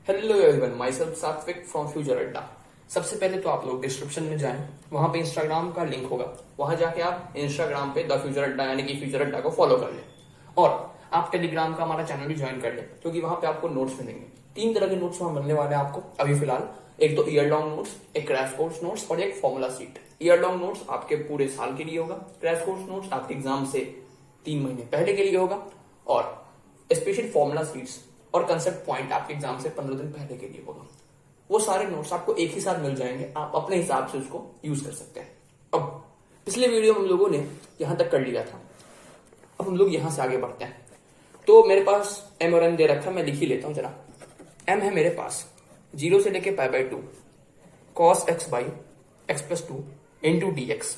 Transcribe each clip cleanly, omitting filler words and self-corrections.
Hello everyone, my self सात्विक from future अड्डा। सबसे पहले तो आप लोग डिस्क्रिप्शन में जाएं, वहां पे इंस्टाग्राम का लिंक होगा। वहां जाके आप इंस्टाग्राम पे द फ्यूचर अड्डा यानी कि फ्यूचर अड्डा को फॉलो कर लें और आप टेलीग्राम का हमारा चैनल भी ज्वाइन कर लें, क्योंकि वहां पे आपको नोट्स मिलेंगे। 3 तरह के नोट्स वहां मिलने वाले हैं आपको अभी फिलहाल। एक तो ईयर लॉन्ग नोट्स, एक क्रैश कोर्स नोट्स और एक formula seat. Year long notes आपके पूरे साल के लिए होगा, क्रैश कोर्स नोट्स आपके एग्जाम से 3 महीने पहले के लिए होगा और स्पेशल फॉर्मूला सीट्स और कंसेप्ट पॉइंट आपके एग्जाम से 15 दिन पहले के लिए होगा। वो सारे नोट्स आपको एक ही साथ मिल जाएंगे, आप अपने हिसाब से उसको यूज कर सकते हैं। अब पिछले वीडियो हम लोगों ने यहां तक कर लिया था, अब हम लोग यहां से आगे बढ़ते हैं। तो मेरे पास एम और एन दे रखा है, मैं लिख ही लेता हूं जरा। एम है मेरे पास 0 से लेके π/2 cos x by x plus 2 into d x,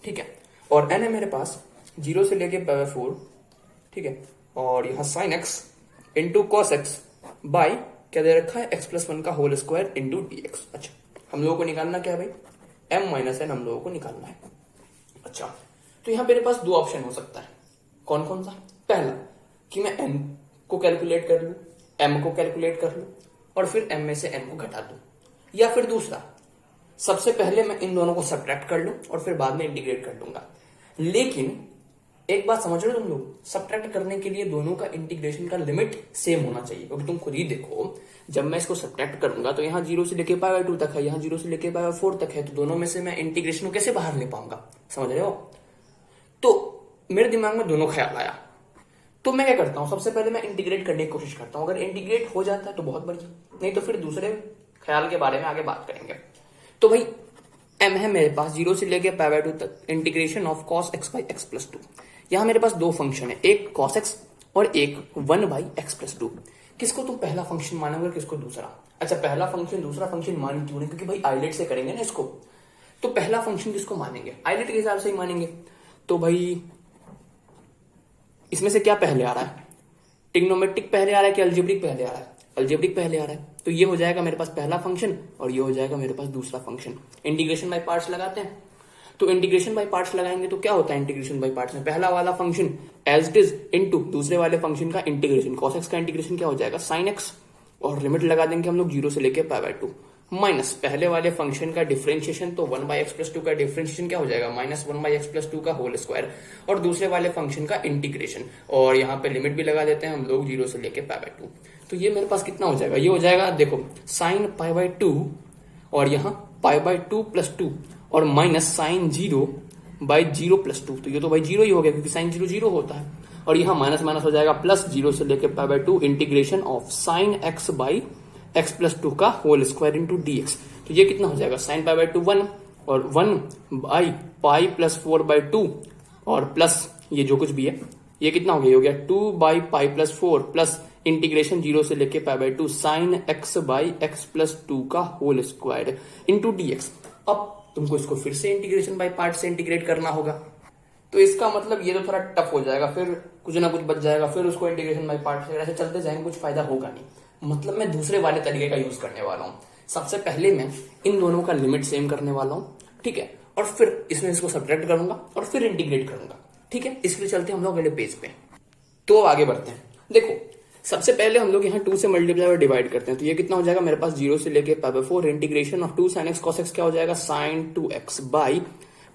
ठीक है। और एन है मेरे पास 0 से लेके π/4, ठीक है, और यहां sin x into cos x by क्या दे रखा है x प्लस 1 का whole square into d x. अच्छा, हम लोगों को निकालना क्या है भाई, m माइनस n हम लोगों को निकालना है। अच्छा, तो यहां मेरे पास 2 ऑप्शन हो सकता है। कौन कौन सा? पहला कि मैं n को कैलकुलेट कर लूं, m को कैलकुलेट कर लूं और फिर m में से n को घटा दूं, या फिर दूसरा सबसे पहले मैं इन दोनों को सब्ट्रैक्ट कर लूं और फिर बाद में इंटीग्रेट कर लूंगा। लेकिन एक बात समझ रहे हो तुम लोग, सब्ट्रैक्ट करने के लिए दोनों का इंटीग्रेशन का लिमिट सेम होना चाहिए, क्योंकि तुम खुद ही देखो जब मैं इसको सब्ट्रैक्ट करूंगा तो यहाँ 0 से लेके π/2 तक है, यहाँ 0 से लेके π/4 तक है, तो दोनों में से मैं इंटीग्रेशन को कैसे बाहर ले पाऊंगा, समझ रहे हो? तो मेरे दिमाग में दोनों ख्याल आया, तो मैं क्या करता हूँ, सबसे पहले मैं इंटीग्रेट करने की कोशिश करता हूँ। अगर इंटीग्रेट हो जाता है तो बहुत बढ़िया, नहीं तो फिर दूसरे ख्याल के बारे में आगे बात करेंगे। तो भाई m है मेरे पास 0 से लेके π/2 तक integration of cos x by x plus 2। यहां मेरे पास 2 फंक्शन है, एक cos x और एक 1 बाई x प्लस 2। किसको तुम पहला फंक्शन मानोगे, किसको दूसरा? अच्छा, पहला फंक्शन दूसरा फंक्शन मान क्यों नहीं, क्योंकि भाई आइलेट से करेंगे ना इसको, तो पहला फंक्शन किसको मानेंगे, आइलेट के हिसाब से ही मानेंगे। तो भाई इसमें से क्या पहले आ रहा है, ट्रिग्नोमेट्रिक पहले आ रहा है कि अलजेब्रिक पहले आ रहा है? अलजेब्रिक पहले आ रहा है, तो ये हो जाएगा मेरे पास पहला फंक्शन और ये हो जाएगा मेरे पास दूसरा फंक्शन। इंटीग्रेशन बाय पार्ट्स लगाते हैं, तो इंटीग्रेशन बाय पार्ट्स लगाएंगे तो क्या होता है इंटीग्रेशन बाय पार्ट्स में, पहला वाला function as it is into दूसरे वाले फंक्शन का इंटीग्रेशन, cos x का इंटीग्रेशन क्या हो जाएगा sin x, और लिमिट लगा देंगे हम लोग 0 से लेके π/2 माइनस पहले वाले फंक्शन का डिफरेंशिएशन, तो 1 बाई एक्स प्लस 2 का डिफरेंशिएशन क्या हो जाएगा, माइनस 1 बाई एक्स प्लस 2 का होल स्क्वायर, और दूसरे वाले फंक्शन का इंटीग्रेशन, और यहाँ पे लिमिट भी लगा देते हैं हम लोग 0 से लेके π/2। तो ये मेरे पास कितना हो जाएगा, ये हो जाएगा देखो sin π/2 और यहाँ π/2 प्लस 2 और माइनस sin 0 बाई 0 प्लस 2। तो ये तो भाई 0 ही हो गया क्योंकि sin 0 0 होता है, और यहाँ माइनस माइनस हो जाएगा प्लस 0 से लेके π/2 integration of sin x by x plus 2 का whole square into d x. तो ये कितना हो जाएगा sin π/2 1 और 1 बाई पाई प्लस 4/2 और प्लस ये जो कुछ भी है ये कितना हो गया, ये हो गया 2 by pi plus 4 plus integration 0 से लेके π/2 sin x by x plus 2 का whole square into d x. अब तुमको इसको फिर से इंटीग्रेशन बाय पार्ट से इंटीग्रेट करना होगा, तो इसका मतलब ये तो थोड़ा टफ हो जाएगा, फिर कुछ ना कुछ बच जाएगा, फिर उसको इंटीग्रेशन बाय पार्ट से ऐसे चलते जाएंगे, कुछ फायदा होगा नहीं। मतलब मैं दूसरे वाले तरीके का यूज करने वाला हूँ। सबसे पहले मैं इन दोनों का लिमिट सेम करने वाला हूँ, ठीक है, और फिर इसमें इसको सब्ट्रैक्ट करूंगा और फिर इंटीग्रेट करूंगा, ठीक है। इसके लिए चलते हैं हम लोग अगले पेज पे, तो आगे बढ़ते हैं। देखो सबसे पहले हम लोग यहाँ 2 से मल्टीप्लाई और डिवाइड करते हैं, तो ये कितना हो जाएगा मेरे पास 0 से लेके π/4 integration of 2 sin x cos x क्या हो जाएगा sin 2x by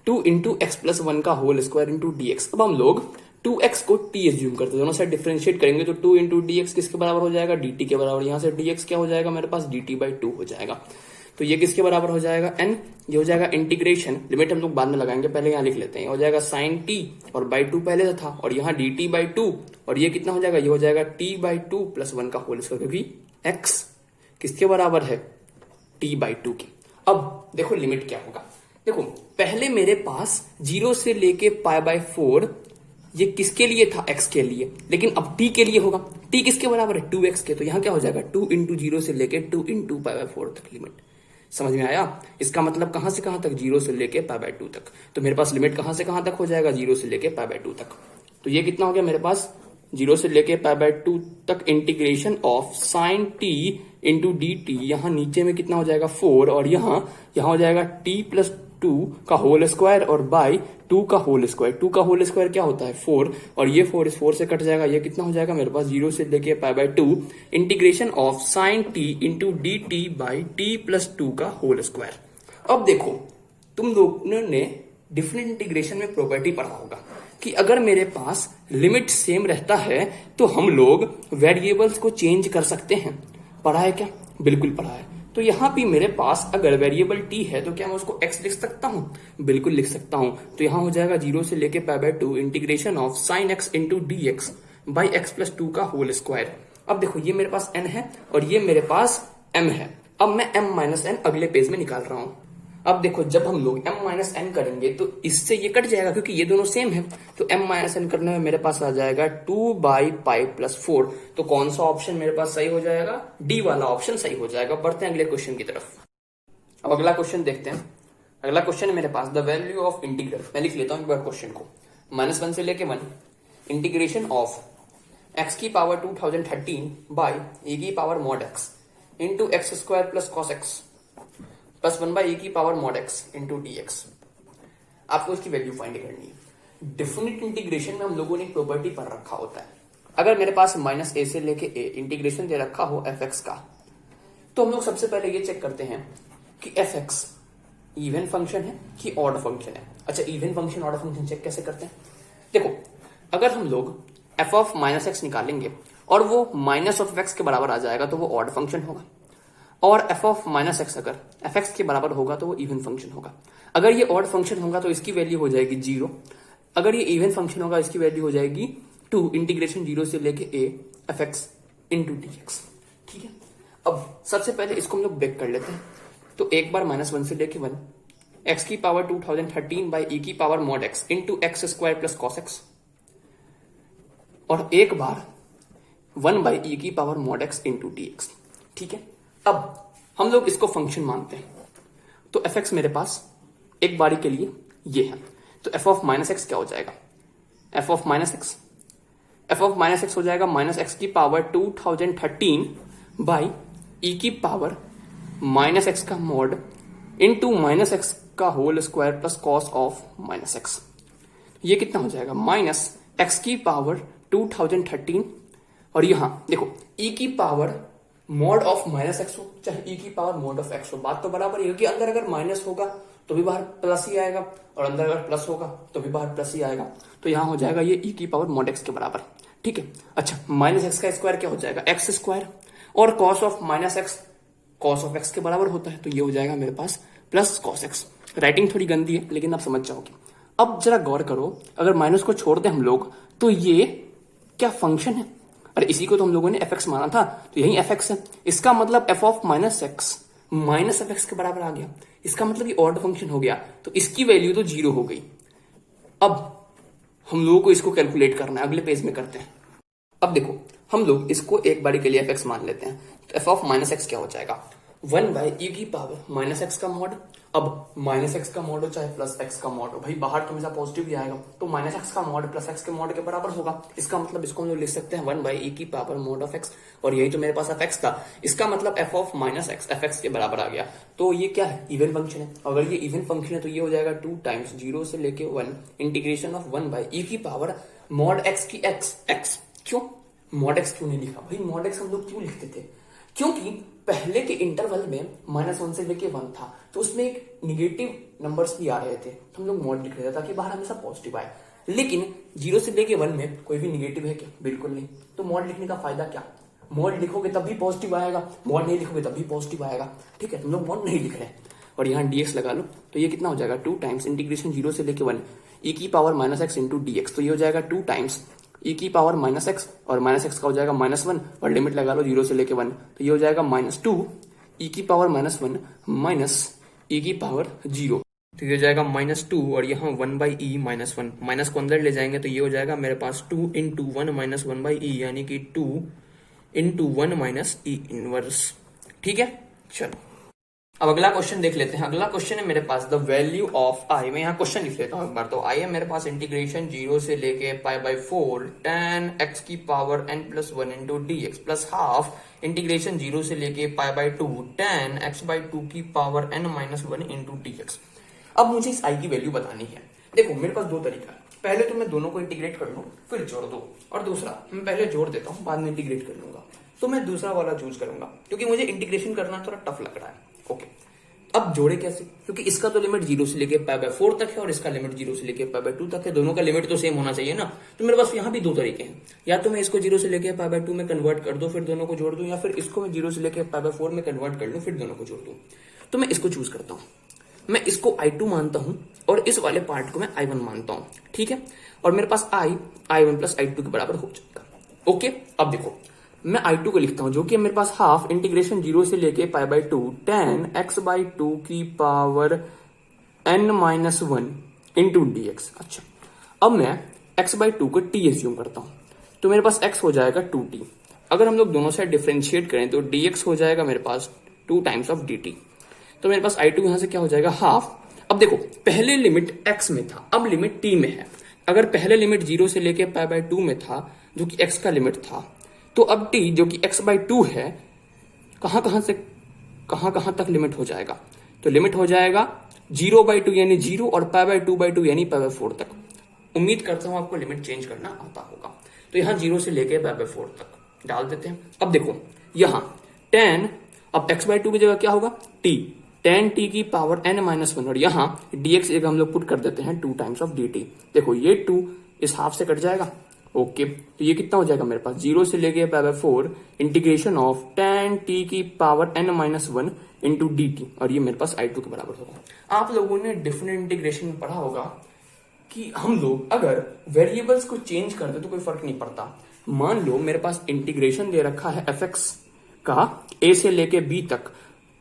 2 into x plus 1 का whole square into d x. अब हम लोग 2x को t एज्यूम करते हैं, दोनों साइड डिफरेंशिएट करेंगे तो 2 इंटू डी एक्स किसके बराबर हो जाएगा, dt के बराबर। यहाँ से dx क्या हो जाएगा मेरे पास dt/2 हो जाएगा, तो ये किसके बराबर हो जाएगा n, ये हो जाएगा इंटीग्रेशन, लिमिट हम लोग बाद में लगाएंगे, पहले यहाँ लिख लेते हैं, हो जाएगा sin t और बाई 2 पहले से था, और यहाँ dt/2 और ये कितना हो जाएगा, ये हो जाएगा t/2 प्लस 1 का होल स्क्वायर, क्योंकि x किसके बराबर है t/2 की। अब देखो लिमिट क्या होगा, देखो पहले मेरे पास 0 से लेके π/4 ये किसके लिए था, x के लिए, लेकिन अब t के लिए होगा, t किसके बराबर है 2x के, तो यहाँ क्या हो जाएगा 2 इंटू 0 से लेके 2 इंटू π/4 तक लिमिट। समझ में आया? इसका मतलब कहां से कहां तक, 0 से लेके π/2 तक। तो मेरे पास लिमिट कहां से कहां तक हो जाएगा, 0 से लेके π/2 तक। तो ये कितना हो गया मेरे पास 0 से लेके π/2 तक integration of sin t into D T. यहाँ नीचे में कितना हो जाएगा 4 और यहाँ हो जाएगा t प्लस 2 का होल स्क्वायर और बाई 2 का होल स्क्वायर। 2 का होल स्क्वायर क्या होता है 4, और ये 4 इस 4 से कट जाएगा, ये कितना हो जाएगा मेरे पास 0 से लेके pi by 2 integration of sine T into D T by T plus 2 का होल स्क्वायर। अब देखो तुम लोगों ने डिफरेंट इंटीग्रेशन में प्रॉपर्टी पढ़ा होगा कि अगर मेरे पास लिमिट सेम रहता है तो हम लोग वेरिएबल्स को चेंज कर सकते हैं। पढ़ा है क्या? बिल्कुल पढ़ा है। तो यहां भी मेरे पास अगर वेरिएबल t है तो क्या मैं उसको x लिख सकता हूं? बिल्कुल लिख सकता हूं। तो यहां हो जाएगा 0 से लेके pi by 2 integration of sine x into d x by x plus 2 का होल स्क्वायर। अब देखो ये मेरे पास n है और ये मेरे पास m है। अब मैं m माइनस n अगले पेज में निकाल रहा हूं। अब देखो जब हम लोग m माइनस n करेंगे तो इससे ये कट जाएगा क्योंकि ये दोनों सेम है। तो m माइनस n करने में मेरे पास आ जाएगा 2 बाई पाई प्लस 4। तो कौन सा ऑप्शन मेरे पास सही हो जाएगा? डी वाला ऑप्शन सही हो जाएगा। बढ़ते हैं अगले क्वेश्चन की तरफ। अब अगला क्वेश्चन देखते हैं। अगला क्वेश्चन है मेरे पास द वैल्यू ऑफ इंटीग्रल। मैं लिख लेता हूं एक बार क्वेश्चन को। -1 से लेके 1 इंटीग्रेशन ऑफ x की पावर 2013 बाई ए की power mod x into x square plus cos x plus 1 by a की power mod x into d x. आपको इसकी वैल्यू फाइंड करनी है। डिफिनिट इंटीग्रेशन में हम लोगों ने एक प्रॉपर्टी पढ़ रखा होता है। अगर मेरे पास -a से लेके a इंटीग्रेशन दे रखा हो fx का, तो हम लोग सबसे पहले ये चेक करते हैं कि fx इवन फंक्शन है कि ऑड फंक्शन है। अच्छा, even function odd function check कैसे करते हैं? देखो अगर हम लोग f ऑफ माइनस एक्स निकालेंगे और वो माइनस ऑफ x के बराबर आ जाएगा तो वो ऑड फंक्शन होगा, और f ऑफ माइनस एक्स अगर fx के बराबर होगा तो वो इवन फंक्शन होगा। अगर ये ऑड फंक्शन होगा तो इसकी वैल्यू हो जाएगी 0। अगर ये इवन फंक्शन होगा इसकी वैल्यू हो जाएगी 2 इंटीग्रेशन 0 से लेके a fx into d x. ठीक है, अब सबसे पहले इसको हम लोग ब्रेक कर लेते हैं। तो एक बार -1 से लेके 1 x की पावर 2013 बाई e की power mod x into x square plus cos x, और एक बार 1 बाई e की power mod x into d x. ठीक है, अब हम लोग इसको फंक्शन मानते हैं। तो fx मेरे पास एक बारी के लिए ये है। तो f ऑफ माइनस एक्स क्या हो जाएगा? f ऑफ माइनस एक्स हो जाएगा माइनस एक्स की पावर 2013 बाई e की पावर माइनस एक्स का मॉड इंटू माइनस एक्स का whole square plus cos of minus x. ये कितना हो जाएगा? माइनस एक्स की पावर 2013, और यहां देखो e की power mod of minus x हो चाहे e की पावर मॉड ऑफ एक्स हो, बात तो बराबर ही होगी। अंदर अगर माइनस होगा तो भी बाहर प्लस ही आएगा, और अंदर अगर प्लस होगा तो भी बाहर प्लस ही आएगा। तो यहां हो जाएगा ये e की पावर मॉड एक्स के बराबर। ठीक है, अच्छा माइनस एक्स का स्क्वायर क्या हो जाएगा? एक्स स्क्वायर, और cos of minus x cos of x के बराबर होता है, तो ये हो जाएगा मेरे पास प्लस कॉस एक्स। राइटिंग थोड़ी गंदी है लेकिन आप समझ जाओगे। अब जरा गौर करो, अगर माइनस को छोड़ दें हम लोग तो ये क्या फंक्शन है? अरे इसी को तो हम लोगों ने fx माना था, तो यही fx है। इसका मतलब f of minus x minus F x के बराबर आ गया। इसका मतलब ये ऑड फंक्शन हो गया, तो इसकी वैल्यू तो 0 हो गई। अब हम लोगों को इसको कैलकुलेट करना है, अगले पेज में करते हैं। अब देखो हम लोग इसको एक बारी के लिए fx मान लेते हैं। तो f ऑफ माइनस एक्स क्या हो जाएगा? 1 बाई e की पावर माइनस एक्स का मॉड। अब माइनस एक्स का मॉड हो चाहे प्लस एक्स का मॉड हो, भाई बाहर तो हमेशा पॉजिटिव ही आएगा, तो माइनस एक्स का मॉड प्लस एक्स के मॉड के बराबर होगा। इसका मतलब इसको हम लोग लिख सकते हैं 1 बाई e की पावर मॉड ऑफ एक्स, और यही तो मेरे पास एफ एक्स था। इसका मतलब f of minus x F x के बराबर आ गया। तो ये क्या है? इवन फंक्शन है। अगर ये इवन फंक्शन है तो ये हो जाएगा 2 टाइम्स 0 से लेके 1 इंटीग्रेशन ऑफ 1 बाई e की पावर मॉड एक्स की एक्स। क्यों मॉड एक्स क्यों नहीं लिखा भाई? मॉड एक्स हम लोग क्यों लिखते थे? क्योंकि पहले के इंटरवल में -1 से लेके 1 था, तो उसमें एक निगेटिव नंबर्स भी आ रहे थे, तो हम लोग मॉड लिख रहे थे ताकि बाहर हमेशा पॉजिटिव आए। लेकिन 0 से लेके 1 में कोई भी निगेटिव है क्या? बिल्कुल नहीं। तो मॉड लिखने का फायदा क्या? मॉड लिखोगे तब भी पॉजिटिव आएगा, मॉड नहीं लिखोगे तब भी पॉजिटिव आएगा। ठीक है, तुम लोग मॉड नहीं लिख रहे हैं, और यहाँ dx लगा लो। तो ये कितना हो जाएगा? 2 टाइम्स इंटीग्रेशन 0 से लेके 1 e की power minus x into d x. तो ये हो जाएगा 2 टाइम्स e की पावर माइनस एक्स, और माइनस एक्स का हो जाएगा -1, और लिमिट लगा लो 0 से लेके 1। तो ये हो जाएगा -2 e की पावर -1 माइनस e की पावर 0। तो ये हो जाएगा -2, और यहाँ 1 बाई e -1, माइनस को अंदर ले जाएंगे तो ये हो जाएगा मेरे पास 2 इंटू 1 माइनस 1 बाई e, यानी कि 2 इंटू 1 माइनस e इनवर्स। ठीक है, चलो अब अगला क्वेश्चन देख लेते हैं। अगला क्वेश्चन है मेरे पास द वैल्यू ऑफ आई। मैं यहाँ क्वेश्चन लिख लेता हूँ एक बार। तो आई है मेरे पास इंटीग्रेशन 0 से लेके पाई बाई 4 tan x की power n plus 1 into d x plus half integration 0 से लेके pi by 2 tan x by 2 की power n minus 1 into d x. अब मुझे इस आई की वैल्यू बतानी है। देखो मेरे पास दो तरीका है, पहले तो मैं दोनों को इंटीग्रेट कर लूं फिर जोड़ दो, और दूसरा मैं पहले जोड़ देता हूं बाद में इंटीग्रेट कर लूंगा। तो मैं दूसरा वाला चूज करूंगा क्योंकि मुझे इंटीग्रेशन करना थोड़ा टफ लग रहा है। ओके, अब जोड़े कैसे, क्योंकि इसका तो लिमिट 0 से लेके π/4 तक है और इसका लिमिट 0 से लेके π/2 तक है, दोनों का लिमिट तो सेम होना चाहिए ना। तो मेरे पास यहाँ भी दो तरीके हैं, या तो मैं इसको 0 से लेके π/2 में कन्वर्ट कर दूं फिर दोनों को जोड़ दूं, या फिर इसको मैं 0 से लेके π/4 में कन्वर्ट कर लूं फिर दोनों को जोड़ दूं। तो मैं इसको चूज करता हूं, मैं इसको I2 मानता हूं और इस वाले पार्ट को मैं I1 मानता हूं, ठीक है। और मेरे पास I1 प्लस I2 के बराबर हो जाएगा। ओके, अब देखो मैं I2 को लिखता हूं जो कि मेरे पास हाफ इंटीग्रेशन 0 से लेके π/2 tan x/2 की पावर n-1 इंटू dx। अच्छा, अब मैं x/2 को t एज्यूम करता हूं, तो मेरे पास x हो जाएगा 2t। अगर हम लोग दोनों साइड डिफरेंशिएट करें तो dx हो जाएगा मेरे पास 2 टाइम्स ऑफ dt। तो मेरे पास I2 यहां से क्या हो जाएगा हाफ। अब देखो पहले लिमिट x में था, अब लिमिट t में है। अगर पहले लिमिट 0 से लेके π/2 में था जो कि x का लिमिट था, तो अब t जो कि x/2 है कहां कहां तक लिमिट हो जाएगा, तो लिमिट हो जाएगा 0/2 यानी 0 और π/2/2 यानी π/4 तक। उम्मीद करता हूं आपको लिमिट चेंज करना आता होगा। तो यहां 0 से लेके π/4 तक डाल देते हैं। अब देखो यहां tan, अब x/2 की जगह क्या होगा t, tan t की पावर n-1, और यहाँ dx जगह हम लोग पुट कर देते हैं 2 टाइम्स ऑफ dt। देखो ये 2 इस हाफ से कट जाएगा। ओके, तो ये कितना हो जाएगा मेरे पास 0 से लेके π/4 इंटीग्रेशन ऑफ tan t की पावर n-1 इंटू dt, और ये मेरे पास I2 के बराबर होगा। आप लोगों ने डिफरेंट इंटीग्रेशन में पढ़ा होगा कि हम लोग अगर वेरिएबल्स को चेंज कर दे तो कोई फर्क नहीं पड़ता। मान लो मेरे पास इंटीग्रेशन दे रखा है fx का a से लेके b तक,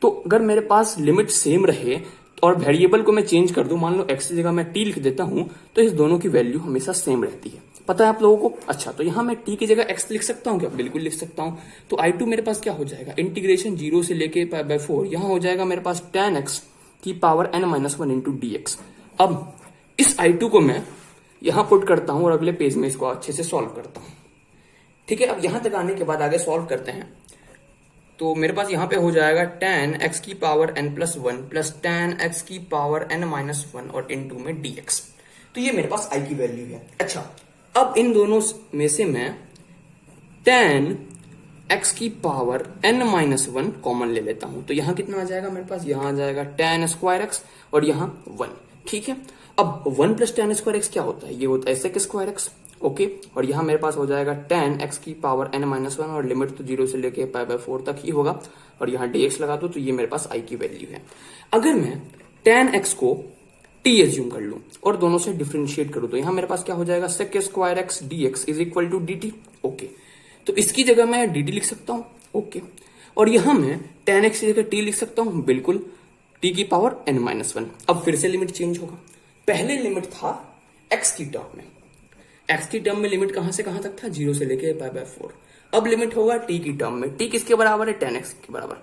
तो अगर मेरे पास लिमिट सेम रहे और वेरिएबल को मैं चेंज कर दूं, मान लो x की जगह मैं t लिख देता हूं, तो इस दोनों की वैल्यू हमेशा सेम रहती है। पता है आप लोगों को। अच्छा, तो यहां मैं t की जगह x लिख सकता हूं क्या? बिल्कुल लिख सकता हूं। तो I2 मेरे पास क्या हो जाएगा, इंटीग्रेशन 0 से लेके π/4, यहां हो जाएगा मेरे पास tan x की पावर n-1 इंटू dx। अब इस I2 को मैं यहां पुट करता हूं और अगले पेज में इसको अच्छे से सॉल्व करता हूं। ठीक है, अब यहां तक आने के बाद आगे सॉल्व करते हैं। तो मेरे पास यहाँ पे हो जाएगा tan x की power n+1 plus tan x की पावर n-1 और इंटू में dx। तो ये मेरे पास I की वैल्यू है। अच्छा, अब इन दोनों में से मैं tan x की पावर n-1 कॉमन ले लेता हूं, तो यहां कितना आ जाएगा मेरे पास, यहां आ जाएगा tan स्क्वायर x और यहां 1। ठीक है, अब 1 प्लस tan स्क्वायर x क्या होता है, ये होता है sec स्क्वायर x। ओके, और यहां मेरे पास हो जाएगा tan x की पावर n-1 और लिमिट तो 0 से लेके π/4 तक ही होगा, और यहां dx लगा दो, तो ये मेरे पास I की वैल्यू है। अगर मैं tan x को t एज्यूम कर लूं और दोनों से डिफरेंशिएट करूं, तो यहां मेरे पास क्या हो जाएगा sec square x dx is equal to dt। Okay, तो इसकी जगह मैं dt लिख सकता हूं। ओके, और यहां मैं tan x की जगह t लिख सकता हूं, बिल्कुल, t की पावर n-1। अब फिर से लिमिट चेंज होगा। पहले लिमिट था x की टर्म में, x की टर्म में लिमिट कहां से कहां तक था, 0 से लेके π/4। अब लिमिट होगा t की टर्म में, t किसके बराबर है, tan x के बराबर।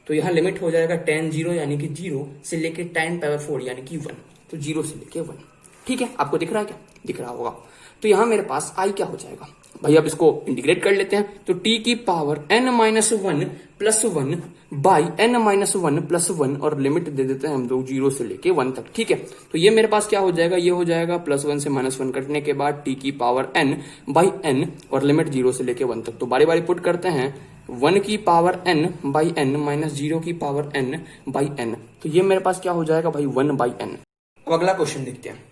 तो यहां लिमिट हो जाएगा tan 0 यानी कि 0 से लेके tan π/4 यानी कि 1, तो 0 से लेके 1। ठीक है, आपको दिख रहा है क्या, दिख रहा होगा। तो यहां मेरे पास I क्या हो जाएगा भाई, अब इसको इंटीग्रेट कर लेते हैं। तो t की power n-1 plus 1 by n-1 plus 1, और लिमिट दे देते हैं हम लोग 0 से लेके 1 तक। ठीक है, तो ये मेरे पास क्या हो जाएगा, ये हो जाएगा +1 से -1 कटने के बाद t की पावर n बाई n और लिमिट 0 से लेके 1 तक। तो बारी बारी पुट करते हैं, 1 की power n by n minus 0 की पावर n बाई n, तो ये मेरे पास क्या हो जाएगा भाई 1 बाई n। अब अगला क्वेश्चन देखते हैं।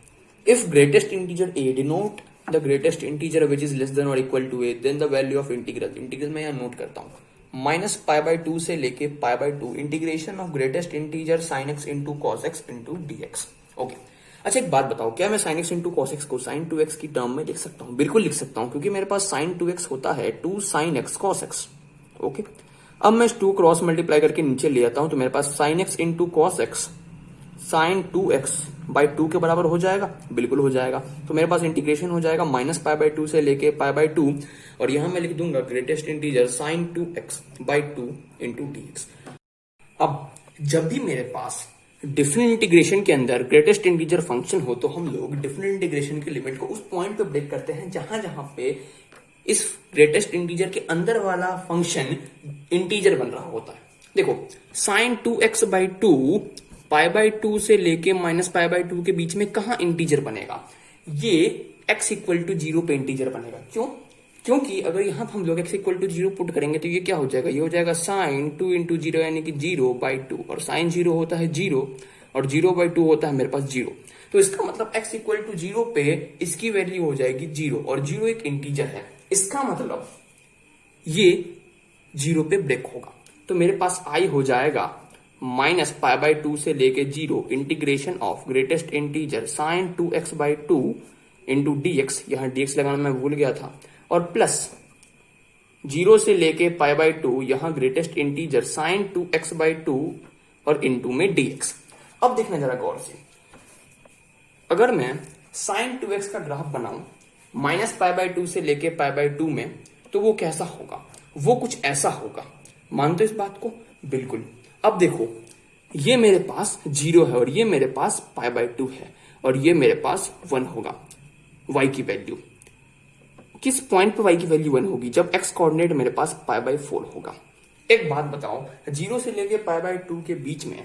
If greatest integer a denote the greatest integer which is less than और equal to a, then the value of integral. Integral में यहाँ नोट करता हूँ, -π/2 से लेके π/2 integration of greatest integer sin x into cos x into dx। Okay, अच्छा एक बात बताओ, क्या मैं sin x into cos x को sin 2x की टर्म में लिख सकता हूँ? बिल्कुल लिख सकता हूँ, क्योंकि मेरे पास sin 2x होता है 2 sin x cos x। Okay, अब मैं इस 2 क्रॉस मल्टीप्लाई करके नीचे ले आता हूँ, तो मेरे पास sin x into cos x sin 2x by 2 के बराबर हो जाएगा, बिल्कुल हो जाएगा। तो मेरे पास इंटीग्रेशन हो जाएगा -π/2 से लेके π/2, और यहां मैं लिख दूंगा greatest integer sin 2x by 2 into dx। अब जब भी मेरे पास डिफरेंट इंटीग्रेशन के अंदर ग्रेटेस्ट इंटीजर फंक्शन हो, तो हम लोग डिफरेंट इंटीग्रेशन की लिमिट को उस पॉइंट पे ब्रेक करते हैं जहां जहां पे इस ग्रेटेस्ट इंटीजर के अंदर वाला फंक्शन इंटीजर बन रहा होता है। देखो sin 2x बाई 2 π/2 से लेके -π/2 के बीच में कहाँ इंटीजर बनेगा? ये x इक्वल टू 0 पे इंटीजर बनेगा। क्यों? क्योंकि अगर यहाँ हम लोग x इक्वल टू 0 पुट करेंगे तो ये क्या हो जाएगा? ये हो जाएगा sin 2 इंटू 0 यानी कि 0/2, और sin 0 होता है 0 और 0/2 होता है मेरे पास 0। तो इसका मतलब x इक्वल टू 0 पे इसकी वैल्यू हो जाएगी 0, और 0 एक इंटीजर है। इसका मतलब ये 0 पे ब्रेक होगा। तो मेरे पास i हो जाएगा -π/2 से लेके 0 integration of greatest integer sin 2x/2 into dx, यहाँ dx लगाना मैं भूल गया था, और प्लस 0 से लेके π/2 यहाँ ग्रेटेस्ट इंटीजर sin 2x/2 और इंटू में dx। अब देखना जरा गौर से, अगर मैं sin 2x का ग्राफ बनाऊं -π/2 से लेके π/2 में, तो वो कैसा होगा? वो कुछ ऐसा होगा। मानते हो इस बात को? बिल्कुल। अब देखो, ये मेरे पास 0 है और ये मेरे पास π/2 है, और ये मेरे पास 1 होगा। y की वैल्यू किस पॉइंट पे y की वैल्यू 1 होगी? जब x कोऑर्डिनेट मेरे पास π/4 होगा। एक बात बताओ, 0 से लेके π/2 के बीच में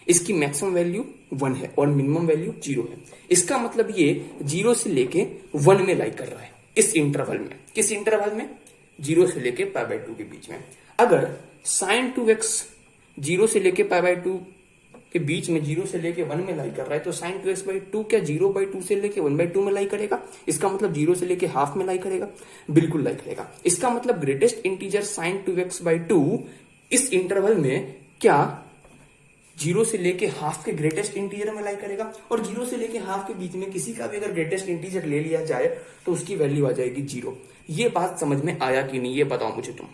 इसकी मैक्सिमम वैल्यू 1 है और मिनिमम वैल्यू 0 है। इसका मतलब ये 0 से लेके 1 में लाई कर रहा है, इस इंटरवल में। किस इंटरवल में? 0 से लेके π/2 के बीच में। अगर sin 2x 0 से लेके π/2 के बीच में 0 से लेके 1 में लाई कर रहा है, तो sin 2x/2 क्या 0/2 से लेके 1/2 में लाई करेगा? इसका मतलब 0 से लेके हाफ में लाई करेगा? बिल्कुल लाई करेगा। इसका मतलब ग्रेटेस्ट इंटीजर sin 2x/2 इस इंटरवल में क्या 0 से लेके हाफ के ग्रेटेस्ट इंटीजर में लाई करेगा? और 0 से लेके हाफ के बीच में किसी का भी अगर ग्रेटेस्ट इंटीजर ले लिया जाए तो उसकी वैल्यू आ जाएगी 0। ये बात समझ में आया कि नहीं, ये बताओ मुझे तुम।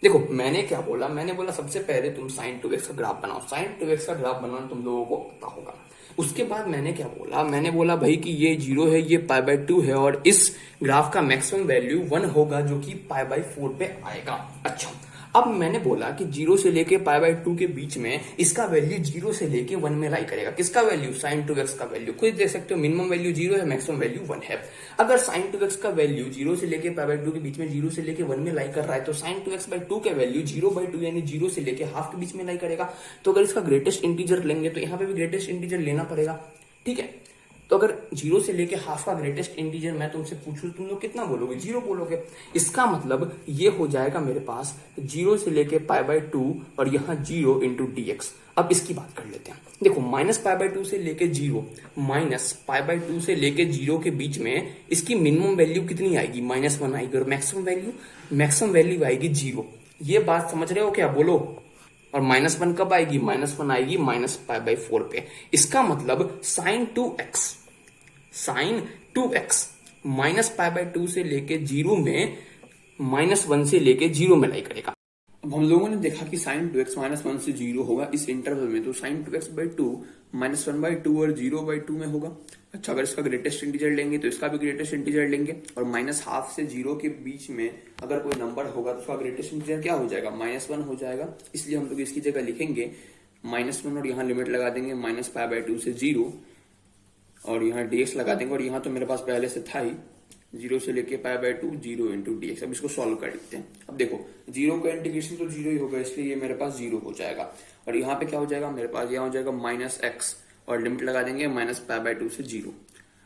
देखो, मैंने क्या बोला? मैंने बोला सबसे पहले तुम sin 2x का ग्राफ बनाओ। sin 2x का ग्राफ बनाना तुम लोगों को पता होगा। उसके बाद मैंने क्या बोला? मैंने बोला भाई कि ये 0 है, ये π/2 है, और इस ग्राफ का मैक्सिमम वैल्यू 1 होगा, जो कि π/4 पे आएगा। अच्छा, अब मैंने बोला कि 0 से लेके π/2 के बीच में इसका वैल्यू 0 से लेके 1 में लाई करेगा। किसका वैल्यू? sin 2x का वैल्यू। खुद देख सकते हो, मिनिमम वैल्यू 0 है, मैक्सिमम वैल्यू 1 है। अगर sin 2x का वैल्यू 0 से लेके π/2 के बीच में 0 से लेके 1 में लाई कर रहा है, तो sin 2x/2 का वैल्यू 0/2 यानी 0 से लेके हाफ के बीच में लाई करेगा। तो अगर इसका ग्रेटेस्ट इंटीजर लेंगे तो यहाँ पे भी ग्रेटेस्ट इंटीजर लेना पड़ेगा। ठीक है, तो अगर 0 से लेके हाफ का ग्रेटेस्ट इंटीजर मैं तुमसे पूछूं, तुम लोग कितना बोलोगे? 0 बोलोगे। इसका मतलब ये हो जाएगा मेरे पास 0 से लेके π/2 और यहाँ 0 इंटू dx। अब इसकी बात कर लेते हैं। देखो, -π/2 से लेके 0, -π/2 से लेके 0 के बीच में इसकी मिनिमम वैल्यू कितनी आएगी? -1 आएगी, और मैक्सिमम वैल्यू आएगी 0। ये बात समझ रहे हो क्या? बोलो। और -1 कब आएगी? -1 आएगी -π/4 पे। इसका मतलब sin 2x -π/2 से लेके 0 में -1 से लेके 0 में लाई करेगा। अब हम लोगों ने देखा कि sin 2x -1 से 0 होगा इस इंटरवल में, तो sin 2x/2 -1/2 और 0/2 में होगा। अच्छा, अगर इसका ग्रेटेस्ट इंटीजर लेंगे तो इसका भी ग्रेटेस्ट इंटीजर लेंगे, और -1/2 से 0 के बीच में अगर कोई नंबर होगा तो उसका ग्रेटेस्ट इंटीजर क्या हो जाएगा? -1 हो जाएगा। इसलिए हम लोग इसकी जगह लिखेंगे -1 और यहाँ लिमिट लगा देंगे -π/2 से 0, और यहाँ dx लगा देंगे, और यहाँ तो मेरे पास पहले से था ही 0 से लेके π/2 0 इंटू dx। अब इसको सॉल्व कर लेते हैं। अब देखो, 0 का इंटीग्रेशन तो 0 ही होगा, इसलिए ये मेरे पास 0 हो जाएगा, और यहाँ पे क्या हो जाएगा? मेरे पास यहाँ हो जाएगा -x, और लिमिट लगा देंगे -π/2 से 0।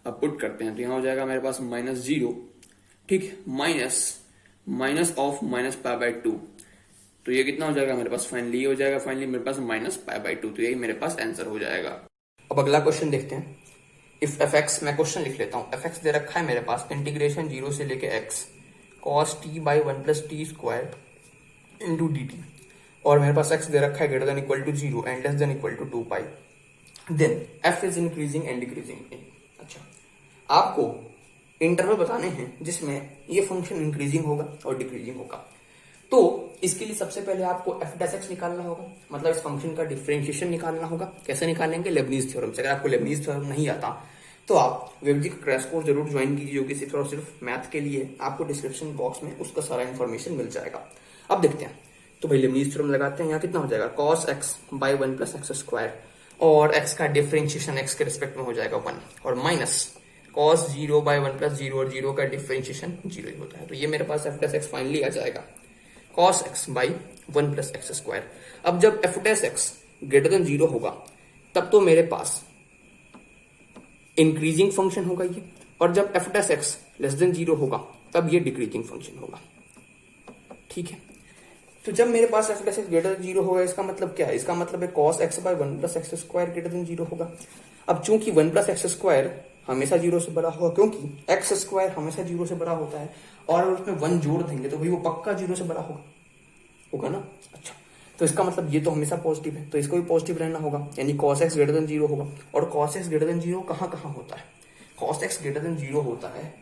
अब पुट करते हैं तो यहाँ हो जाएगा मेरे पास -0, ठीक, माइनस ऑफ -π/2, तो ये कितना हो जाएगा मेरे पास? फाइनली हो जाएगा, फाइनली मेरे पास -π/2। तो यही मेरे पास आंसर हो जाएगा। अब अगला क्वेश्चन देखते हैं। इफ fx, मैं क्वेश्चन लिख लेता हूँ। fx दे रखा है मेरे पास इंटीग्रेशन 0 से लेके x cos t/1 + t² into dt, और मेरे पास x दे रखा है greater than equal to 0 and less than equal to 2π। Then f is increasing and decreasing. अच्छा, आपको इंटरवल बताने हैं जिसमें ये फंक्शन इंक्रीजिंग होगा और डिक्रीजिंग होगा। तो इसके लिए सबसे पहले आपको f' निकालना होगा, मतलब इस फंक्शन का डिफरेंशिएशन निकालना होगा। कैसे निकालेंगे? लेबनीज थ्योरम से। अगर आपको लेबनीज थ्योरम नहीं आता तो आप वेबजी का क्रैश कोर्स जरूर ज्वाइन कीजिए, जो कि सिर्फ और सिर्फ मैथ के लिए। आपको डिस्क्रिप्शन बॉक्स में उसका सारा इन्फॉर्मेशन मिल जाएगा। अब देखते हैं, तो भाई लेबनीज थ्योरम लगाते हैं। यहाँ कितना हो जाएगा? cos x/1 + x², और x का डिफरेंशिएशन x के रिस्पेक्ट में हो जाएगा 1, और माइनस cos 0/1 + 0, और 0 का डिफरेंशिएशन 0 ही होता है। तो ये मेरे पास f' फाइनली आ जाएगा cos x/1 + x²। अब जब f' greater than 0 होगा तब तो मेरे पास इंक्रीजिंग फंक्शन होगा ये, और जब F dash x less than 0 होगा तब ये डिक्रीजिंग फंक्शन होगा। ठीक है, तो जब मेरे पास f dash x greater than 0 होगा, इसका मतलब क्या है? इसका मतलब है cos x by 1 plus x square greater than 0 होगा। अब चूंकि 1 प्लस एक्स स्क्वायर हमेशा 0 से बड़ा होगा, क्योंकि एक्स स्क्वायर हमेशा 0 से बड़ा होता है, और अगर उसमें 1 जोड़ देंगे तो भाई वो पक्का 0 से बड़ा होगा ना। अच्छा, तो इसका मतलब ये तो हमेशा पॉजिटिव है, तो इसको भी पॉजिटिव रहना होगा, यानी cos x ग्रेटर देन 0 होगा। और cos x ग्रेटर देन 0 कहाँ कहाँ होता है? cos x ग्रेटर देन 0 होता है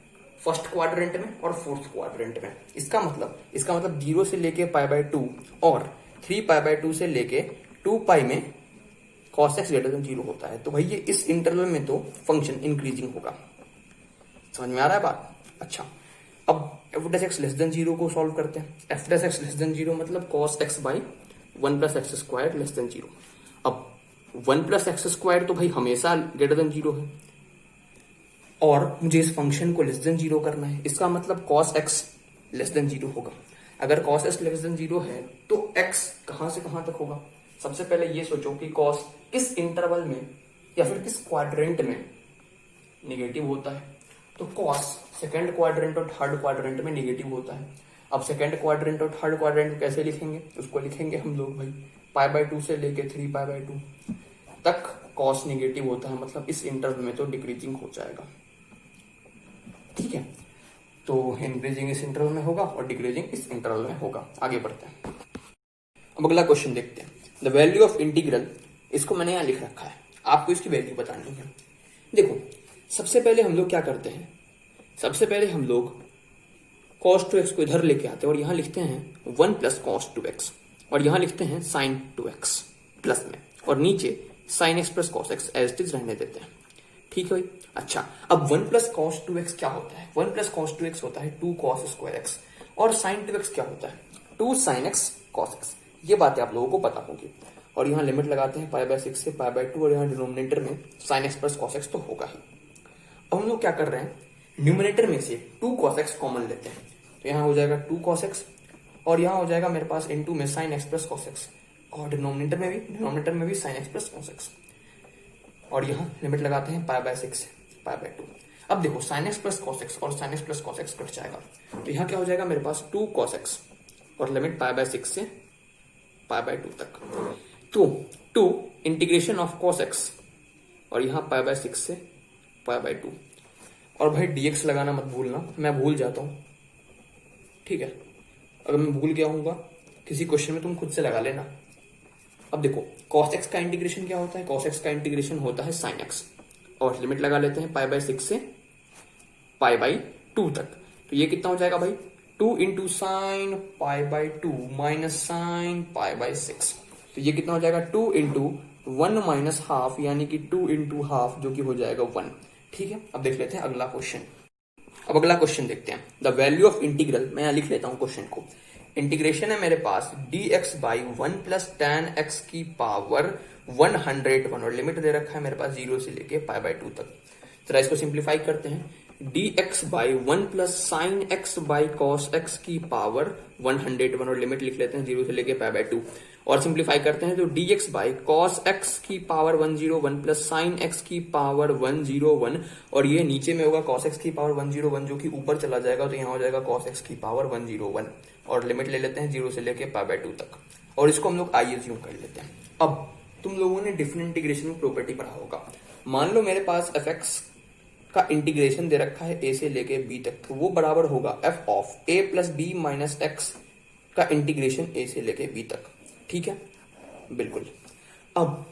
फर्स्ट क्वाड्रेंट में और फोर्थ क्वाड्रेंट में। इसका मतलब 0 से लेके π/2 और 3π/2 से लेके 2π में cos x ग्रेटर देन 0 होता है। तो भाई ये इस इंटरवल में तो फंक्शन इंक्रीजिंग होगा। समझ में आ रहा है बात? अच्छा, अब F dash x less than 0 को सॉल्व करते हैं। F dash x less than 0 मतलब cos x by 1 plus x square less than 0। अब 1 प्लस एक्स स्क्वायर तो भाई हमेशा ग्रेटर देन 0 है, और मुझे इस फंक्शन को लेस देन 0 करना है। इसका मतलब cos x लेस देन 0 होगा। अगर cos x लेस देन 0 है तो x कहां से कहां तक होगा? सबसे पहले ये सोचो कि cos किस इंटरवल में या फिर किस क्वाड्रेंट में निगेटिव होता है। तो cos सेकेंड क्वाड्रेंट और थर्ड क्वाड्रेंट में निगेटिव होता है। अब सेकेंड क्वाड्रेंट और थर्ड क्वाड्रेंट कैसे लिखेंगे? उसको लिखेंगे हम लोग भाई π/2 से लेके 3π/2 तक cos निगेटिव होता है, मतलब इस इंटरवल में तो डिक्रीजिंग हो जाएगा। ठीक है, तो इंक्रीजिंग इस इंटरवल में होगा और डिक्रीजिंग इस इंटरवल में होगा। आगे बढ़ते हैं, अब अगला क्वेश्चन देखते हैं। द वैल्यू ऑफ इंटीग्रल, इसको मैंने यहाँ लिख रखा है, आपको इसकी वैल्यू बतानी है। देखो, सबसे पहले हम लोग क्या करते हैं, सबसे पहले हम लोग cos 2x को इधर लेके आते हैं और यहाँ लिखते हैं 1 प्लस cos 2x, और यहाँ लिखते हैं sin 2x प्लस में, और नीचे sin x प्लस cos x as it is रहने देते हैं। ठीक है भाई। अच्छा, अब 1 प्लस cos 2x क्या होता है? 1 प्लस cos 2x होता है 2 cos स्क्वायर x, और sin 2x क्या होता है? 2 sin x cos x। ये बातें आप लोगों को पता होगी। और यहाँ लिमिट लगाते हैं π/6 से π/2, और यहाँ डिनोमिनेटर में sin x प्लस cos x तो होगा ही। अब हम लोग क्या कर रहे हैं, न्यूमिनेटर में से 2 cos x कॉमन लेते हैं, तो यहाँ हो जाएगा 2 cos x, और यहाँ हो जाएगा मेरे पास इनटू में sin x प्लस cos x, और डिनोमिनेटर में भी sin x प्लस cos x, और यहाँ लिमिट लगाते हैं π/6 से π/2। अब देखो sin x प्लस cos x और sin x प्लस cos x कट जाएगा, तो यहाँ क्या हो जाएगा मेरे पास 2 cos x और लिमिट π/6 से π/2 तक। तो 2 इंटीग्रेशन ऑफ cos x और यहाँ π/6 से π/2, और भाई dx लगाना मत भूलना, मैं भूल जाता हूँ। ठीक है, अगर मैं भूल गया हूँ किसी क्वेश्चन में तुम खुद से लगा लेना। अब देखो cos x का इंटीग्रेशन क्या होता है? cos x का इंटीग्रेशन होता है sin x, और लिमिट लगा लेते हैं π/6 से π/2 तक। तो ये कितना हो जाएगा भाई? 2 इंटू साइन π/2 माइनस साइन π/6। तो ये कितना हो जाएगा? 2 इंटू 1 माइनस हाफ, यानी कि 2 इंटू हाफ, जो कि हो जाएगा 1। ठीक है, अब देख लेते हैं अगला क्वेश्चन। अब अगला क्वेश्चन देखते हैं। द वैल्यू ऑफ इंटीग्रल, मैं यहाँ लिख लेता हूँ क्वेश्चन को। इंटीग्रेशन है मेरे पास dx by 1 plus tan x की पावर 101, और लिमिट दे रखा है मेरे पास 0 से लेके π/2 तक। जरा इसको सिंप्लीफाई करते हैं। dx by 1 plus sign x by cos x की पावर 101, और लिमिट लिख लेते हैं 0 से लेके π/2, और सिंप्लीफाई करते हैं तो dx बाई कॉस x की पावर 101 प्लस साइन x की पावर 101, और ये नीचे में होगा cos x की पावर 101 जो कि ऊपर चला जाएगा, तो यहाँ हो जाएगा cos x की पावर 101, और लिमिट ले लेते हैं 0 से लेके π/2 तक, और इसको हम लोग आई एज्यूम कर लेते हैं। अब तुम लोगों ने डिफरेंट इंटीग्रेशन की प्रॉपर्टी पढ़ा होगा। मान लो मेरे पास fx का इंटीग्रेशन दे रखा है a से लेके b तक, तो वो बराबर होगा f of a plus b minus x का इंटीग्रेशन a से लेके b तक। ठीक है, बिल्कुल। अब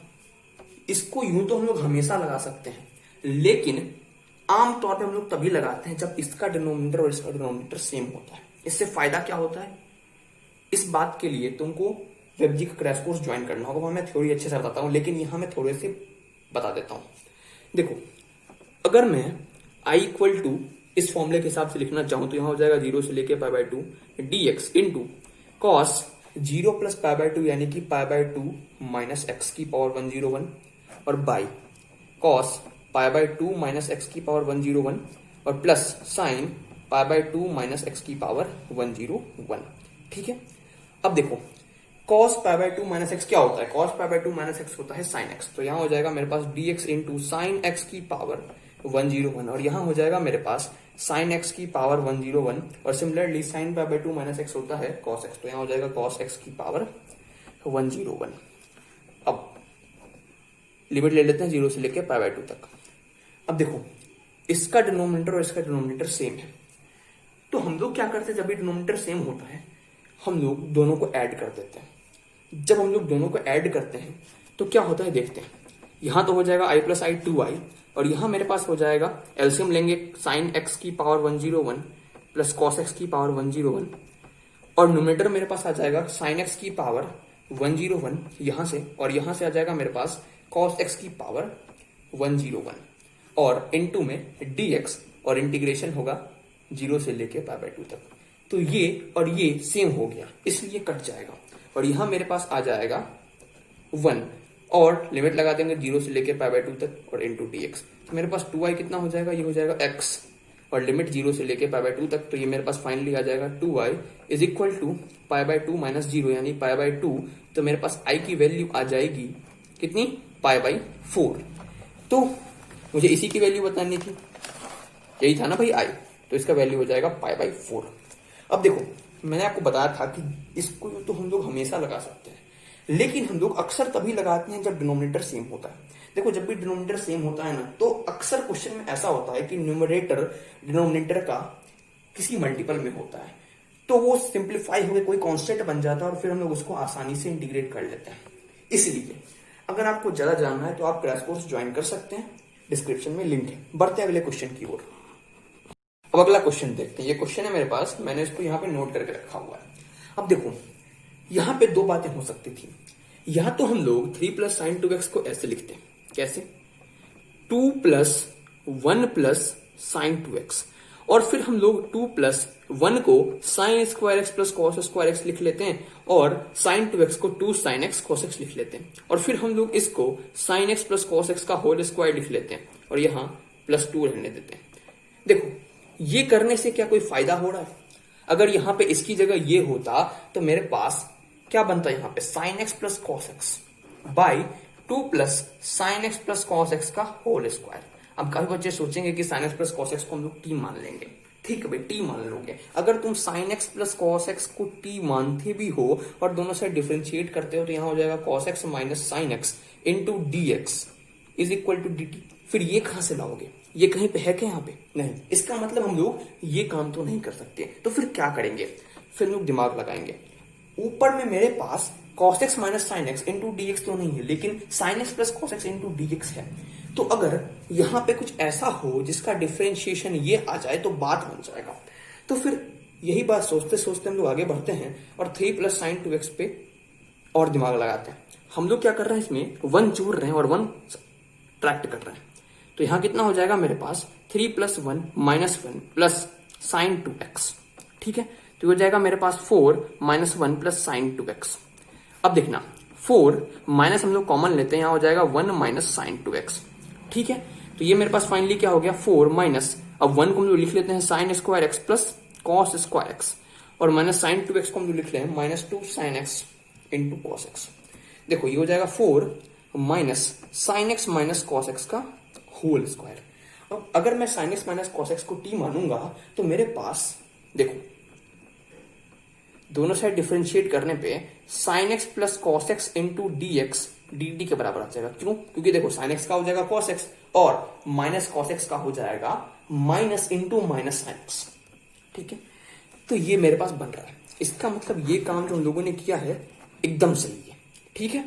इसको यूं तो हम लोग हमेशा लगा सकते हैं, लेकिन आमतौर पे हम लोग तभी लगाते हैं जब इसका डिनोमिनेटर और इसका डिनोमिनेटर सेम होता है। इससे फायदा क्या होता है? इस बात के लिए तुमको वेबजी का क्रैश कोर्स ज्वाइन करना होगा, वहां मैं थ्योरी अच्छे से बताता हूं, लेकिन यहां मैं थोड़े से बता देता हूं। देखो, अगर मैं i इक्वल टू इस फॉर्मूले के हिसाब से लिखना चाहूं तो यहां हो जाएगा 0 से लेके π/2 dx इंटू कॉस 0 प्लस π/2 यानी कि π/2 माइनस एक्स की पावर 101, और बाई कॉस π/2 माइनस एक्स की पावर 101, और प्लस साइन π/2 माइनस एक्स की पावर 101। ठीक है, अब देखो cos pi by 2 minus x क्या होता है? cos pi by 2 minus x होता है sin x। तो यहाँ हो जाएगा मेरे पास dx इंटू साइन एक्स की पावर 101 और यहाँ हो जाएगा मेरे पास sin x की पावर 101 और similarly sin pi by 2 minus x होता है cos x। तो यहाँ हो जाएगा cos x की पावर 101। अब लिमिट ले लेते हैं 0 से लेकर पाई बाय 2 तक। अब देखो इसका डिनोमिनेटर और इसका डिनोमिनेटर सेम है, तो हम लोग क्या करते हैं, जब भी डिनोमिनेटर सेम होता है हम लोग दोनों को ऐड कर देते हैं। जब हम लोग दोनों को ऐड करते हैं तो क्या होता है देखते हैं। यहां तो हो जाएगा i प्लस आई 2i और यहां मेरे पास हो जाएगा एलसीएम लेंगे साइन एक्स की पावर 101 प्लस कॉस एक्स की पावर 101 और न्यूमरेटर मेरे पास आ जाएगा साइन एक्स की पावर 101 यहां से, और यहां से आ जाएगा मेरे पास कॉस एक्स की पावर 101 और इनटू में dx और इंटीग्रेशन होगा 0 से लेके पाई बाय 2 तक। तो ये और ये सेम हो गया इसलिए कट जाएगा और यहां मेरे पास आ जाएगा 1 और लिमिट लगा देंगे 0 से लेके पाई बाय 2 तक और इनटू dx। तो मेरे पास 2i कितना हो जाएगा, ये हो जाएगा x और लिमिट 0 से लेके पाई बाय 2 तक। तो ये मेरे पास फाइनली आ जाएगा 2i is equal to pi by 2 minus 0 यानी पाई बाय 2। तो मेरे पास i की वैल्यू आ जाएगी कितनी, पाई बाय 4। तो मुझे इसी की वैल्यू बतानी थी, यही था ना भाई i, तो इसका वैल्यू हो जाएगा पाई बाय 4। अब देखो मैंने आपको बताया था कि इसको तो हम लोग हमेशा लगा सकते हैं, लेकिन हम लोग अक्सर तभी लगाते हैं जब डिनोमिनेटर सेम होता है। देखो जब भी डिनोमिनेटर सेम होता है ना तो अक्सर क्वेश्चन में ऐसा होता है कि न्यूमरेटर डिनोमिनेटर का किसी मल्टीपल में होता है, तो वो सिंप्लीफाई होकर कोई कांस्टेंट बन जाता है और फिर हम लोग उसको आसानी से इंटीग्रेट कर लेते हैं। इसलिए अगर आपको ज्यादा जानना है तो आप क्रैश कोर्स ज्वाइन कर सकते हैं, डिस्क्रिप्शन में लिंक है। बढ़ते हैं अगले क्वेश्चन की ओर। अब अगला क्वेश्चन देखते हैं। ये क्वेश्चन है मेरे पास, मैंने इसको यहाँ पे नोट करके रखा हुआ है। अब देखो यहाँ पे दो बातें हो सकती थी, या तो हम लोग 3 प्लस साइन 2x को ऐसे लिखते हैं, कैसे 2 प्लस 1 प्लस साइन 2x और फिर हम लोग 2 प्लस 1 को sine square x plus cos square x लिख लेते हैं और साइन 2x को 2 साइन एक्स कॉस एक्स लिख लेते हैं और फिर हम लोग इसको sine x plus cos x का होल स्क्वायर लिख लेते हैं और यहाँ प्लस 2 रहने देते हैं। देखो ये करने से क्या कोई फायदा हो रहा है? अगर यहाँ पे इसकी जगह ये होता तो मेरे पास क्या बनता है, यहाँ पे sine x plus cos x by 2 plus sine x plus cos x का होल स्क्वायर। अब काफी बच्चे सोचेंगे कि sine x plus cos x को हम लोग टी मान लेंगे। ठीक है भाई, टी मान लोगे। अगर तुम sine x plus cos x को टी मानते भी हो और दोनों साइड डिफरेंशिएट करते हो तो यहाँ हो जाएगा cos x minus sine x into d x is equal to d t. फिर ये कहां से लाओगे, ये कहीं पे है क्या यहाँ पे? नहीं। इसका मतलब हम लोग ये काम तो नहीं कर सकते, तो फिर क्या करेंगे, फिर लोग दिमाग लगाएंगे। ऊपर में मेरे पास cos x minus sine x into d x तो नहीं है, लेकिन sine x plus cos x into d x है। तो अगर यहाँ पे कुछ ऐसा हो जिसका डिफरेंशिएशन ये आ जाए तो बात बन जाएगा। तो फिर यही बात सोचते सोचते हम लोग आगे बढ़ते हैं और 3 प्लस साइन 2x पे और दिमाग लगाते हैं। हम लोग क्या कर रहे हैं, इसमें 1 जोड़ रहे हैं और 1 ट्रैक्ट कर रहे हैं। तो यहां कितना हो जाएगा मेरे पास 3 plus 1 minus 1 plus sign 2x। ठीक है, तो हो जाएगा मेरे पास 4 माइनस 1 प्लस साइन 2x। अब देखना 4 माइनस हम लोग कॉमन लेते हैं, यहां हो जाएगा 1 माइनस साइन 2x। ठीक है, तो ये मेरे पास फाइनली क्या हो गया 4 माइनस, अब 1 को हम लोग लिख लेते हैं sine square x plus cos square x और माइनस साइन 2x को हम लोग लिख लें minus 2 sign x into cos x. देखो ये हो जाएगा 4 minus sine x minus cos x का होल स्क्वायर। अब अगर मैं sine x minus cos x को टी मानूंगा तो मेरे पास देखो दोनों साइड डिफरेंशिएट करने पे sine x plus cos x into d x D T के बराबर आ जाएगा। क्यों? क्योंकि देखो साइन एक्स का हो जाएगा कॉस एक्स और माइनस कॉस एक्स का हो जाएगा minus into minus sine x. ठीक है, तो ये मेरे पास बन रहा है। इसका मतलब ये काम जो हम लोगों ने किया है एकदम सही है। ठीक है,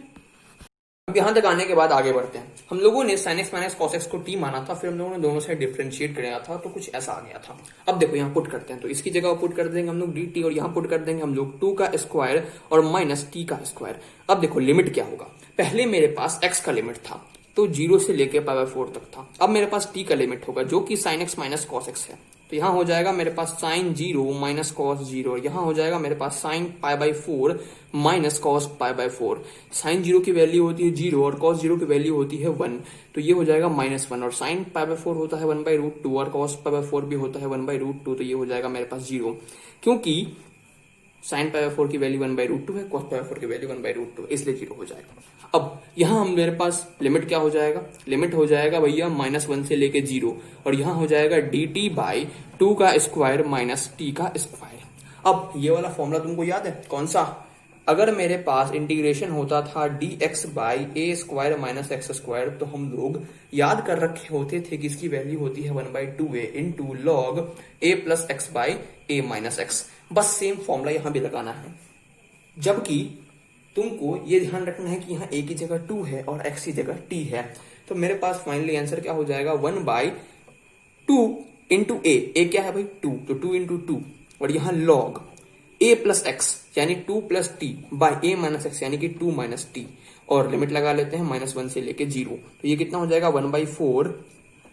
अब यहां तक आने के बाद आगे बढ़ते हैं। हम लोगों ने sin x minus cos x को t माना था, फिर हम लोगों ने दोनों साइड डिफरेंशिएट कराया था, तो कुछ ऐसा आ गया था। अब देखो यहाँ पुट करते हैं, तो इसकी जगह पुट कर देंगे हम लोग dt और यहाँ पुट कर देंगे हम लोग 2 का स्क्वायर और माइनस t का स्क्वायर। अब देखो लिमिट क्या होगा, पहले मेरे पास x का लिमिट था तो 0 से लेके पाई बाय 4 तक था। अब मेरे पास t का लिमिट होगा जो कि sin x minus cos x है। तो यहाँ हो जाएगा मेरे पास साइन 0 माइनस कॉस 0, यहाँ हो जाएगा मेरे पास sine pi by 4 minus cos pi by 4। Sine 0 की वैल्यू होती है 0 और कॉस 0 की वैल्यू होती है 1, तो ये हो जाएगा -1 और साइन पाई बाय 4 होता है 1/√2 और कॉस पाई बाय 4 भी होता है 1/√2, तो ये हो जाएगा मेरे पास 0। क्योंकि साइन पाई बाय 4 की वैल्यू 1/√2 है, कॉस पाई बाय 4 की वैल्यू 1/√2 है, इसलिए 0 हो जाएगा। अब यहाँ हम मेरे पास लिमिट क्या हो जाएगा, लिमिट हो जाएगा भैया -1 से लेके 0, और यहाँ हो जाएगा dt/2 का स्क्वायर माइनस t का स्क्वायर। अब ये वाला फॉर्मूला तुमको याद है कौन सा, अगर मेरे पास इंटीग्रेशन होता था dx/a² माइनस एक्स स्क्वायर, तो हम लोग याद कर रखे होते थे कि इसकी वैल्यू होती है 1/2a into log a plus x by a minus x. बस सेम फॉर्मूला यहां भी लगाना है, जबकि तुमको ये ध्यान रखना है कि यहाँ a की जगह 2 है और x की जगह t है। तो मेरे पास फाइनली आंसर क्या हो जाएगा, 1/2 इंटू a क्या है भाई 2, तो 2 इंटू 2, और यहाँ लॉग a प्लस एक्स यानी 2 plus T by a minus x यानी कि 2 माइनस टी, और लिमिट लगा लेते हैं -1 से लेके 0, तो ये कितना हो जाएगा 1/4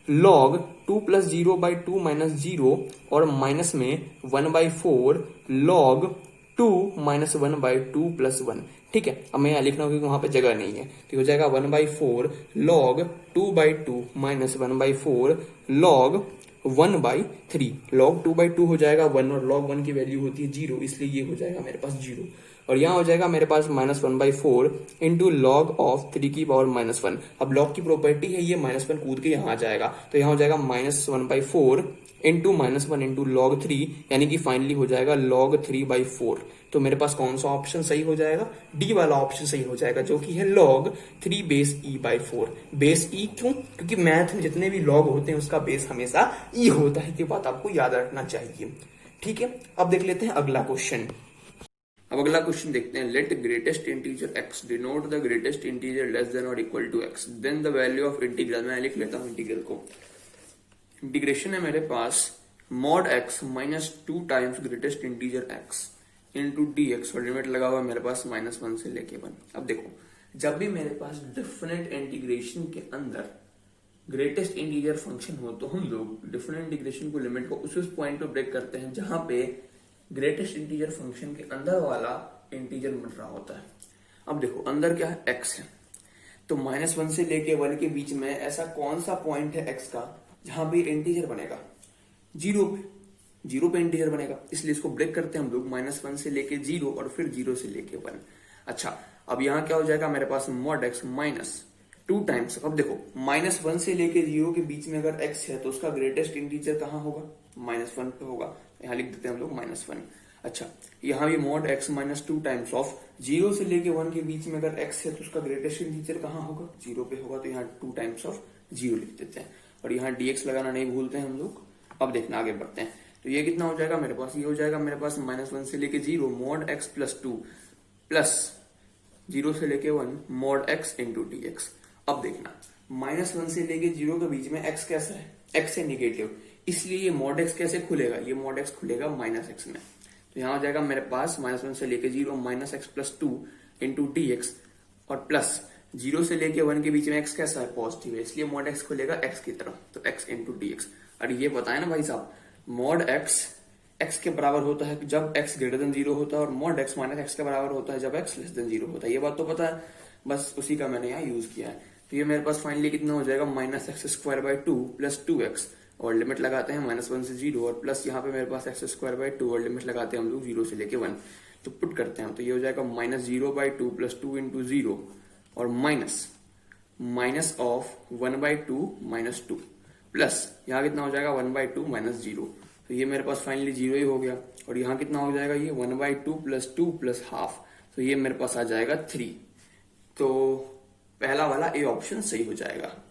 लॉग 2 प्लस 0 बाई 2 माइनस 0, और माइनस में 1/4 लॉग 2 माइनस 1/2 प्लस 1। ठीक है, अब मैं यहाँ लिख रहा हूँ क्योंकि वहां पे जगह नहीं है, तो हो जाएगा 1/4 लॉग 2/2 माइनस 1/4 लॉग 1/3, log 2/2 हो जाएगा 1, और log 1 की वैल्यू होती है 0, इसलिए ये हो जाएगा मेरे पास 0, और यहाँ हो जाएगा मेरे पास -1/4 इंटू लॉग ऑफ 3 की पावर -1। अब log की प्रॉपर्टी है ये -1 कूद के यहाँ आ जाएगा, तो यहाँ हो जाएगा -1/4 इंटू -1 इंटू लॉग 3, यानी कि फाइनली हो जाएगा log 3/4। तो मेरे पास कौन सा ऑप्शन सही हो जाएगा, डी वाला ऑप्शन सही हो जाएगा, जो कि है log 3 base e/4। Base e क्यों, क्योंकि मैथ में जितने भी log होते हैं उसका बेस हमेशा e होता है, ये बात आपको याद रखना चाहिए। ठीक है, अब देख लेते हैं अगला क्वेश्चन। अब अगला क्वेश्चन देखते हैं, let greatest integer x denote the greatest integer less than और equal to x, then the value of integral. मैं लिख लेता हूं इंटीग्रल को। इंटीग्रेशन है मेरे पास mod x minus 2 times greatest integer x into dx, और लिमिट लगा हुआ मेरे पास -1 से लेके 1। अब देखो, जब भी मेरे पास डिफरेंट इंटीग्रेशन के अंदर ग्रेटेस्ट इंटीजर फंक्शन हो, तो हम लोग डिफरेंट इंटीग्रेशन को लिमिट को उस पॉइंट पे ब्रेक करते हैं जहां पे ग्रेटेस्ट इंटीजर फंक्शन के अंदर वाला इंटीजर मिल रहा होता है। अब देखो अंदर क्या है, x है, तो -1 से लेके 1 के बीच में ऐसा कौन सा पॉइंट है x का जहां पे इंटीजर बनेगा, 0 पे इंटीजर बनेगा, इसलिए इसको ब्रेक करते हैं हम लोग -1 से लेके 0 और फिर 0 से लेके 1। अच्छा, अब यहाँ क्या हो जाएगा मेरे पास mod x माइनस 2 टाइम्स। अब देखो -1 से लेके 0 के बीच में अगर x है तो उसका ग्रेटेस्ट इंटीजर कहाँ होगा, -1 पे होगा, यहाँ लिख देते हैं हम लोग -1। अच्छा, यहाँ भी mod x minus 2 times of 0 से लेके 1 के बीच में अगर x है तो उसका ग्रेटेस्ट इंटीजर कहाँ होगा, 0 पे होगा, तो यहाँ 2 टाइम्स ऑफ 0 लिख देते हैं, और यहाँ dx लगाना नहीं भूलते हैं हम लोग। अब देखना आगे बढ़ते हैं, तो ये कितना हो जाएगा मेरे पास, ये हो जाएगा मेरे पास -1 से लेके 0 mod x प्लस 2 प्लस 0 से लेके 1 mod x इंटू dx। अब देखना -1 से लेके 0 के बीच में x कैसा है, x है निगेटिव, इसलिए ये mod x कैसे खुलेगा, ये mod x खुलेगा -x में, तो यहाँ हो जाएगा मेरे पास -1 से लेके 0 minus x plus 2 into dx, और प्लस 0 से लेके 1 के बीच में x कैसा है, पॉजिटिव है, इसलिए mod x खुलेगा x की तरफ, तो x इंटू dx। और ये बताए ना भाई साहब, mod x के बराबर होता है जब x ग्रेटर देन 0 होता है, और mod x माइनस एक्स के बराबर होता है जब x लेस देन 0 होता है, ये बात तो पता है, बस उसी का मैंने यहाँ यूज किया है। तो ये मेरे पास फाइनली कितना हो जाएगा, -x² 2 प्लस 2x, और लिमिट लगाते हैं -1 से 0, और प्लस यहाँ पे मेरे पास x² 2, और लिमिट लगाते हैं हम लोग 0 से लेके 1, तो पुट करते हैं, तो ये हो जाएगा -0/2 प्लस 2 इंटू 0, और माइनस ऑफ 1/2 माइनस 2, प्लस यहाँ कितना हो जाएगा 1/2 माइनस 0, तो ये मेरे पास फाइनली 0 ही हो गया, और यहाँ कितना हो जाएगा ये 1/2 प्लस 2 प्लस हाफ, तो ये मेरे पास आ जाएगा 3। तो पहला वाला ए ऑप्शन सही हो जाएगा।